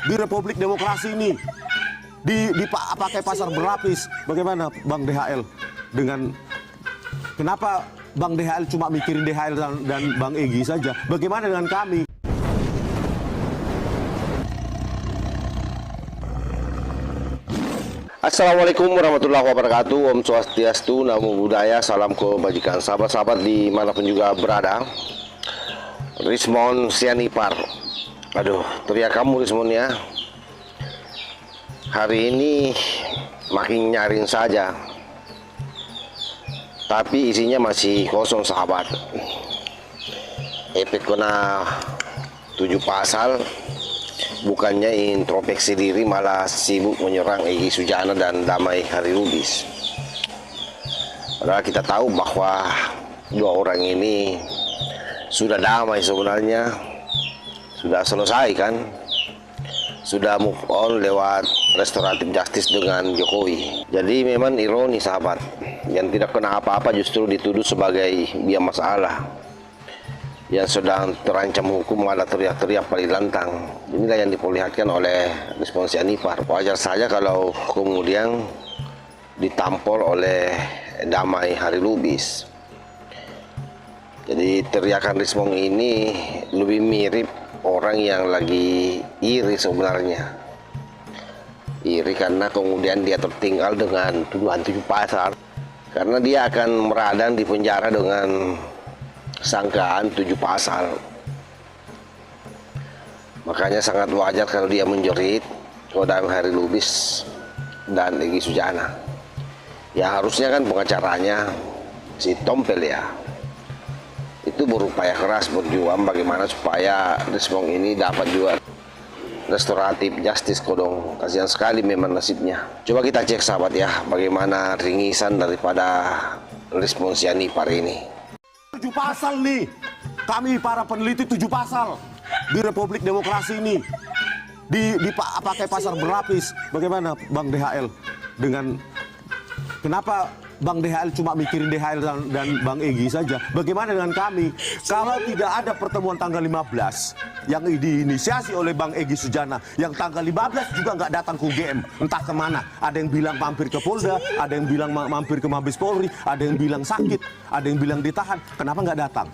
di Republik Demokrasi ini pakai pasar berlapis. Bagaimana Bang DHL dengan kenapa Bang DHL cuma mikirin DHL dan Bang Egy saja? Bagaimana dengan kami? Assalamualaikum warahmatullahi wabarakatuh. Om Swastiastu, Namo Buddhaya, salam kebajikan. Sahabat-sahabat dimanapun juga berada, Rismon Sianipar. Aduh, teriak kamu Rismon ya. Hari ini makin nyaring saja, tapi isinya masih kosong sahabat. Efek kena 7 pasal. Bukannya introspeksi diri, malah sibuk menyerang Egy Sujana dan Damai Harilubis. Padahal kita tahu bahwa dua orang ini sudah damai sebenarnya, sudah selesai kan, sudah move on lewat restoratif justice dengan Jokowi. Jadi memang ironi sahabat, yang tidak kena apa-apa justru dituduh sebagai biang masalah, yang sedang terancam hukum malah teriak-teriak paling lantang. Inilah yang diperlihatkan oleh Rismon Sianipar. Wajar saja kalau kemudian ditampol oleh Damai Harilubis. Jadi teriakan Rismon ini lebih mirip orang yang lagi iri sebenarnya. Iri karena kemudian dia tertinggal dengan tuduhan 7 pasal. Karena dia akan meradang di penjara dengan sangkaan 7 pasal. Makanya sangat wajar kalau dia menjerit Damai Harilubis dan Egy Sujana. Ya harusnya kan pengacaranya si Tompel ya, itu berupaya keras berjuang bagaimana supaya Rismon ini dapat juga restoratif justice kodong. Kasihan sekali memang nasibnya. Coba kita cek sahabat ya, bagaimana ringisan daripada Rismon Sianipar ini. 7 pasal nih, kami para peneliti 7 pasal di Republik Demokrasi ini pakai pasar berlapis. Bagaimana Bang DHL dengan kenapa Bang DHL cuma mikirin DHL dan Bang Egy saja? Bagaimana dengan kami? Kalau tidak ada pertemuan tanggal 15 yang diinisiasi oleh Bang Egy Sujana, yang tanggal 15 juga nggak datang ke UGM, entah kemana. Ada yang bilang mampir ke Polda, ada yang bilang mampir ke Mabes Polri, ada yang bilang sakit, ada yang bilang ditahan. Kenapa nggak datang?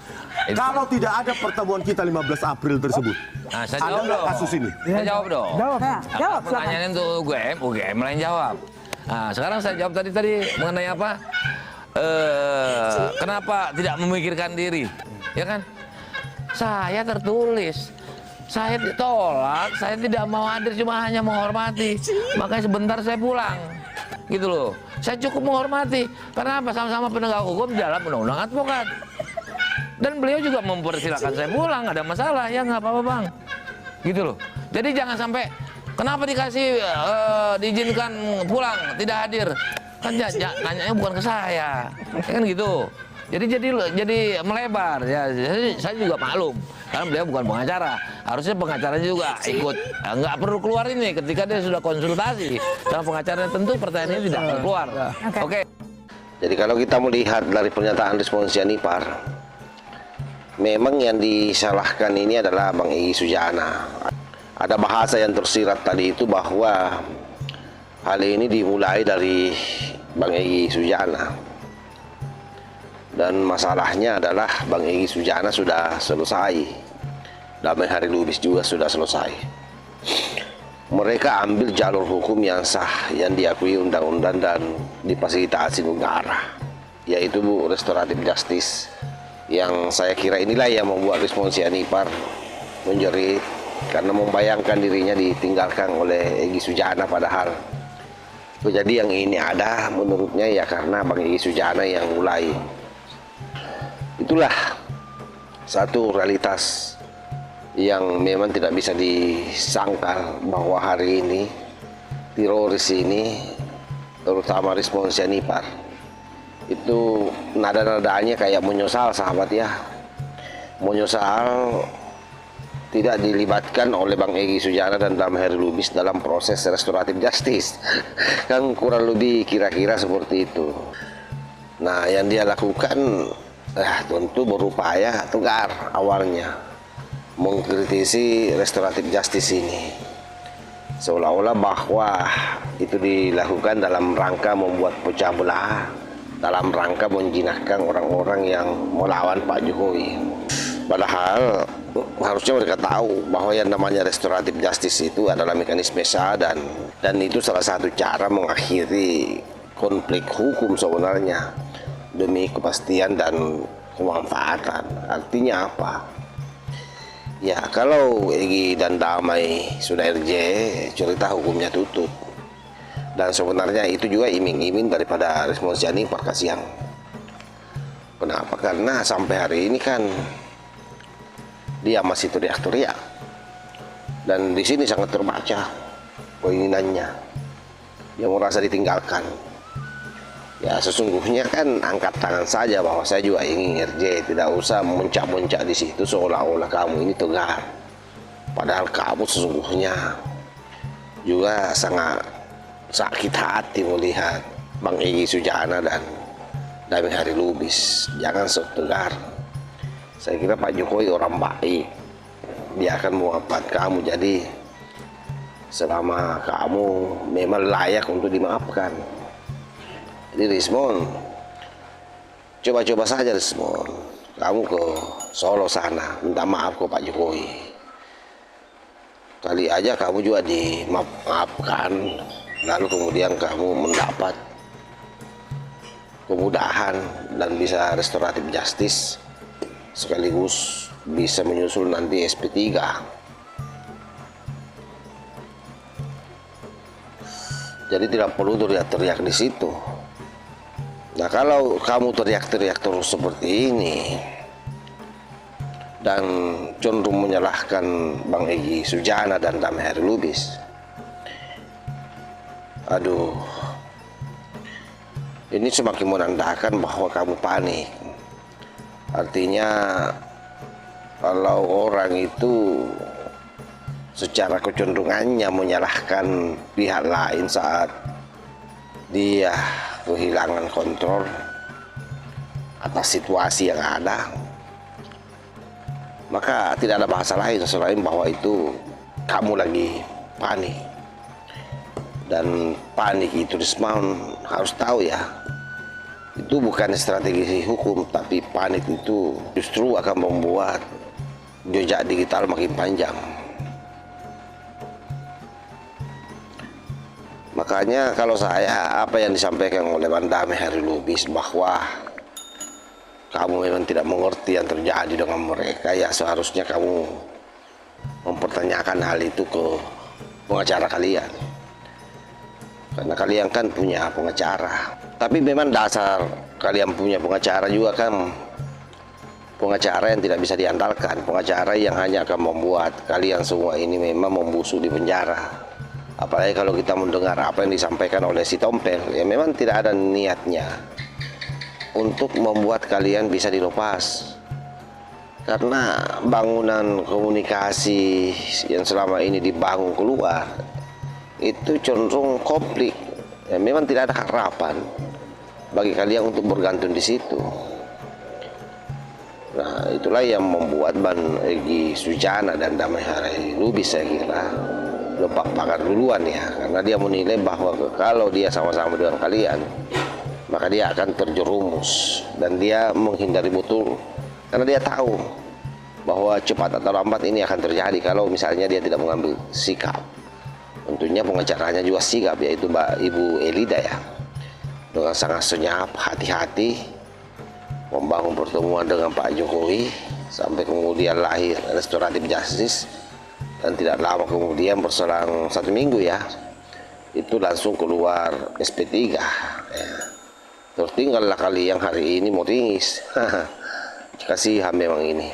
Kalau tidak ada pertemuan kita 15 April tersebut, nah, saya ada jawab dong. kasus ini? Saya jawab dong. Jawab. Pertanyaan untuk UGM lain jawab. Nah, sekarang saya jawab tadi mengenai apa? Kenapa tidak memikirkan diri? Ya kan? Saya tertulis. Saya ditolak, saya tidak mau hadir, cuma hanya menghormati. Makanya sebentar saya pulang. Gitu loh. Saya cukup menghormati. Karena apa? Sama-sama penegak hukum dalam undang-undang advokat. Dan beliau juga mempersilahkan saya pulang, ada masalah. Ya nggak apa-apa bang. Gitu loh. Jadi jangan sampai kenapa dikasih diizinkan pulang, tidak hadir? Kan nanyanya bukan ke saya, ya kan gitu. Jadi melebar. Ya, saya juga maklum, karena beliau bukan pengacara. Harusnya pengacaranya juga ikut. Nggak perlu keluar ini ketika dia sudah konsultasi. Karena pengacaranya tentu pertanyaannya tidak akan keluar. Oke. Jadi kalau kita melihat dari pernyataan Rismon Sianipar, memang yang disalahkan ini adalah Bang Egy Sujana. Ada bahasa yang tersirat tadi itu bahwa hal ini dimulai dari Bang Egy Sujana. Dan masalahnya adalah Bang Egy Sujana sudah selesai, Damai Harilubis juga sudah selesai. Mereka ambil jalur hukum yang sah, yang diakui undang-undang dan difasilitasi negara, yaitu restoratif justice. Yang saya kira inilah yang membuat Rismon Sianipar menjerit, karena membayangkan dirinya ditinggalkan oleh Egy Sujana. Padahal kejadian ini ada menurutnya ya karena Bang Egy Sujana yang mulai. Itulah satu realitas yang memang tidak bisa disangkal, bahwa hari ini teroris ini, terutama Rismon Sianipar, itu nada-nadanya kayak menyesal sahabat ya. Menyesal tidak dilibatkan oleh Bang Egy Sujana dan Damai Harilubis dalam proses restoratif justice. Kan kurang lebih kira-kira seperti itu. Nah, yang dia lakukan tentu berupaya tegar awalnya mengkritisi restoratif justice ini. seolah-olah bahwa itu dilakukan dalam rangka membuat pecah belah, dalam rangka menjinakkan orang-orang yang melawan Pak Jokowi. Padahal harusnya mereka tahu bahwa yang namanya restoratif justice itu adalah mekanisme sah, dan itu salah satu cara mengakhiri konflik hukum sebenarnya demi kepastian dan kemanfaatan. Artinya apa? Ya, kalau Egy dan Damai sudah RJ, cerita hukumnya tutup. Dan sebenarnya itu juga iming-iming daripada respons Janipar kasihan. Kenapa? Karena sampai hari ini kan dia masih teriak-teriak, dan di sini sangat terbaca keinginannya. Dia merasa ditinggalkan. Ya sesungguhnya kan angkat tangan saja bahwa saya juga ingin RJ, tidak usah memuncak-muncak di situ seolah-olah kamu ini tegar. Padahal kamu sesungguhnya juga sangat sakit hati melihat Bang Egy Sujana dan Damai Hari Lubis. Jangan sok tegar. Saya kira Pak Jokowi orang baik, dia akan memaafkan kamu. Jadi selama kamu memang layak untuk dimaafkan. Jadi Rismon, coba-coba saja Rismon, kamu ke Solo sana minta maaf ke Pak Jokowi. Kali aja kamu juga dimaafkan, lalu kemudian kamu mendapat kemudahan dan bisa restoratif justice, sekaligus bisa menyusul nanti SP3. Jadi tidak perlu teriak-teriak di situ. Nah, kalau kamu teriak-teriak terus seperti ini dan cenderung menyalahkan Bang Egy Sujana dan Damai Hari Lubis, aduh, ini semakin menandakan bahwa kamu panik. Artinya kalau orang itu secara kecenderungannya menyalahkan pihak lain saat dia kehilangan kontrol atas situasi yang ada, maka tidak ada bahasa lain selain bahwa itu kamu lagi panik. Dan panik itu Rismon harus tahu ya, itu bukan strategi hukum, tapi panik itu justru akan membuat jejak digital makin panjang. Makanya kalau saya, apa yang disampaikan oleh Bang Damai Hari Lubis bahwa kamu memang tidak mengerti yang terjadi dengan mereka, ya seharusnya kamu mempertanyakan hal itu ke pengacara kalian. Karena kalian kan punya pengacara. Tapi memang dasar kalian punya pengacara juga kan pengacara yang tidak bisa diandalkan, pengacara yang hanya akan membuat kalian semua ini memang membusuk di penjara. Apalagi kalau kita mendengar apa yang disampaikan oleh si Tompel, ya memang tidak ada niatnya untuk membuat kalian bisa dilepas. Karena bangunan komunikasi yang selama ini dibangun keluar itu cenderung konflik. Ya, memang tidak ada harapan bagi kalian untuk bergantung di situ. Nah, itulah yang membuat Bang Egy Sujana dan Damai Hari Lubis saya kira lepak pagar duluan ya, karena dia menilai bahwa kalau dia sama-sama dengan kalian maka dia akan terjerumus, dan dia menghindari betul karena dia tahu bahwa cepat atau lambat ini akan terjadi kalau misalnya dia tidak mengambil sikap. Tentunya pengacaranya juga sikap, yaitu Ibu Elida ya, dengan sangat senyap, hati-hati membangun pertemuan dengan Pak Jokowi sampai kemudian lahir restoratif justice. Dan tidak lama kemudian, berselang 1 minggu ya, itu langsung keluar SP3 ya. Tertinggallah kalian hari ini mau ringis. Kasihan memang ini.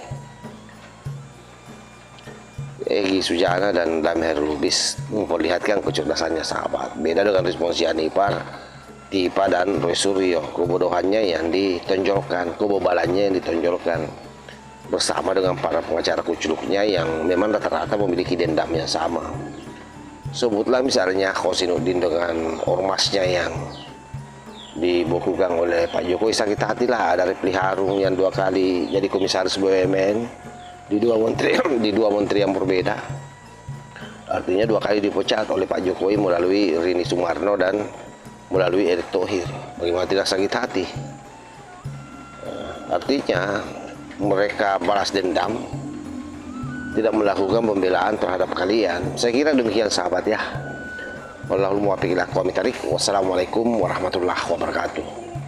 Egy Sujana dan Damai Hari Lubis memperlihatkan kecerdasannya sahabat. Beda dengan respons Janipar, Tipa dan Roy Suryo, kebodohannya yang ditonjolkan, kebebalannya yang ditonjolkan bersama dengan para pengacara kuculuknya yang memang rata-rata memiliki dendam yang sama. Sebutlah misalnya Khosinuddin dengan ormasnya yang dibukukan oleh Pak Jokowi. Sakit hati lah ada Refli Harun yang 2 kali jadi komisaris BUMN di 2 menteri yang berbeda. Artinya 2 kali dipecat oleh Pak Jokowi melalui Rini Sumarno dan melalui Erick Thohir. Bagaimana tidak sakit hati? Artinya mereka balas dendam, tidak melakukan pembelaan terhadap kalian. Saya kira demikian sahabat ya. Wallahul muwaffiq ila aqwamit thariq. Wassalamualaikum warahmatullahi wabarakatuh.